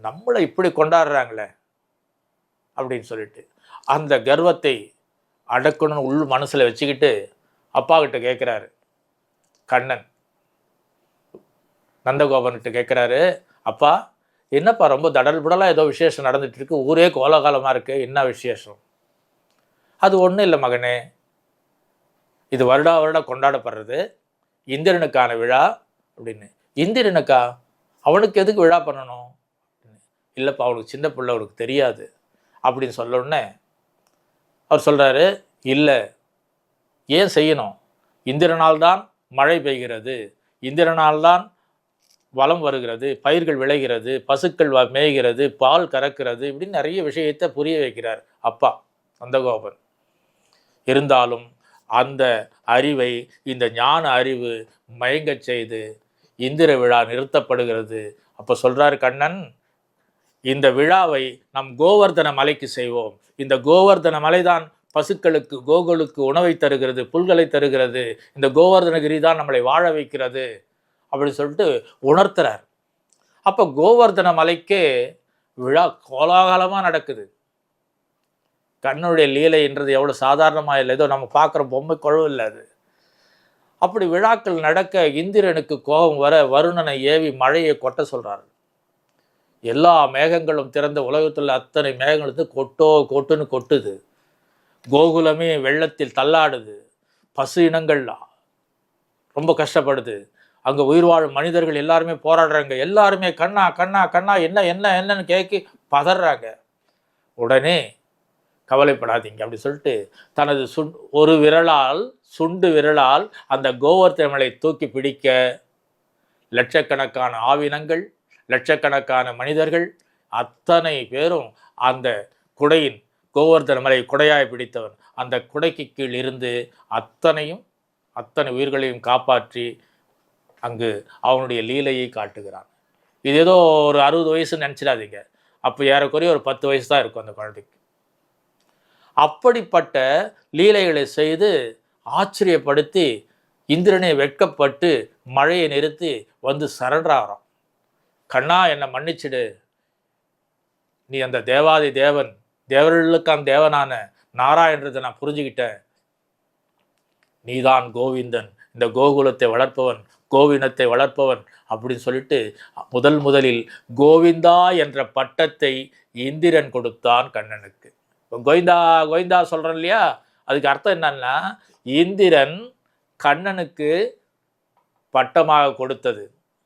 நம்மளை இப்படி கொண்டாடுறாங்களே அப்படின்னு சொல்லிட்டு அந்த கர்வத்தை அடக்கணும்னு உள் மனசில் வச்சுக்கிட்டு அப்பா கிட்ட கேட்குறாரு. கண்ணன் நந்தகோபன்கிட்ட கேட்குறாரு, அப்பா என்னப்பா ரொம்ப தடல் புடலாக ஏதோ விசேஷம் நடந்துட்டு இருக்கு, ஊரே கோலாகாலமாக இருக்கு, என்ன விசேஷம்? அது ஒன்றும் இல்லை மகனே, இது வருடா வருடம் கொண்டாடப்படுறது இந்திரனுக்கான விழா அப்படின்னு. இந்திரனுக்கா? அவனுக்கு எதுக்கு விழா பண்ணணும்? இல்லைப்பா, அவனுக்கு சின்ன பிள்ளை, அவனுக்கு தெரியாது அப்படின்னு சொல்ல உடனே அவர் சொல்கிறாரு, இல்லை, ஏன் செய்யணும்? இந்திரனால்தான் மழை பெய்கிறது, இந்திரனால்தான் வளம் வருகிறது, பயிர்கள் விளைகிறது, பசுக்கள் மேய்கிறது, பால் கறக்கிறது, இப்படின்னு நிறைய விஷயத்தை புரிய வைக்கிறார் அப்பா நந்தகோபன். இருந்தாலும் அந்த அறிவை, இந்த ஞான அறிவு மயங்கச் செய்து இந்திர விழா நிறுத்தப்படுகிறது. அப்போ சொல்றாரு கண்ணன், இந்த விழாவை நம் கோவர்தன மலைக்கு செய்வோம். இந்த கோவர்தன மலைதான் பசுக்களுக்கு, கோகுலுக்கு உணவை தருகிறது, புல்களை தருகிறது. இந்த கோவர்தனகிரி தான் நம்மளை வாழ வைக்கிறது அப்படின்னு சொல்லிட்டு உணர்த்துறார். அப்போ கோவர்தன மலைக்கே விழா கோலாகலமாக நடக்குது. கண்ணனுடைய லீலைன்றது எவ்வளோ சாதாரணமாக இல்லை, ஏதோ நம்ம பார்க்குற பொம்மை குழவு இல்லை அது. அப்படி விழாக்கள் நடக்க இந்திரனுக்கு கோபம் வர வருணனை ஏவி மழையை கொட்ட சொல்கிறார். எல்லா மேகங்களும் திறந்த உலகத்தில் அத்தனை மேகங்களுக்கு கொட்டுன்னு கொட்டுது. கோகுலமே வெள்ளத்தில் தள்ளாடுது. பசு இனங்கள் ரொம்ப கஷ்டப்படுது. அங்கே உயிர் வாழும் மனிதர்கள் எல்லாருமே போராடுறாங்க. எல்லாருமே கண்ணா கண்ணா கண்ணா என்ன என்ன என்னன்னு கேட்கி பதறாங்க. உடனே கவலைப்படாதீங்க அப்படி சொல்லிட்டு தனது ஒரு விரலால், சுண்டு விரலால் அந்த கோவர்தனமலை தூக்கி பிடிக்க லட்சக்கணக்கான ஆவினங்கள், லட்சக்கணக்கான மனிதர்கள் அத்தனை பேரும் அந்த குடையின், கோவர்தனமலை குடையாய் பிடித்தவன் அந்த குடைக்கு கீழ் இருந்து அத்தனை உயிர்களையும் காப்பாற்றி அங்கு அவனுடைய லீலையை காட்டுகிறான். இது ஏதோ ஒரு 60 வயசுன்னு நினச்சிடாதீங்க. அப்போ ஏறக்குறைய ஒரு 10 வயசு தான் இருக்கும் அந்த குழந்தைக்கு. அப்படிப்பட்ட லீலைகளை செய்து ஆச்சரியப்படுத்தி இந்திரனை வெட்கப்பட்டு மழையை நிறுத்தி வந்து சரண்டராகிறான். கண்ணா, என்னை மன்னிச்சிடு, நீ அந்த தேவாதி தேவன், தேவர்களுக்கான தேவனான நாராயணத்தை நான் புரிஞ்சுக்கிட்டேன். நீதான் கோவிந்தன், இந்த கோகுலத்தை வளர்ப்பவன், கோவினத்தை வளர்ப்பவன் அப்படின்னு சொல்லிட்டு முதலில் கோவிந்தா என்ற பட்டத்தை இந்திரன் கொடுத்தான் கண்ணனுக்கு. கோவிந்தா கோவிந்தா சொல்கிறேன் இல்லையா, அதுக்கு அர்த்தம் என்னன்னா, இந்திரன் கண்ணனுக்கு பட்டமாக கொடுத்தது.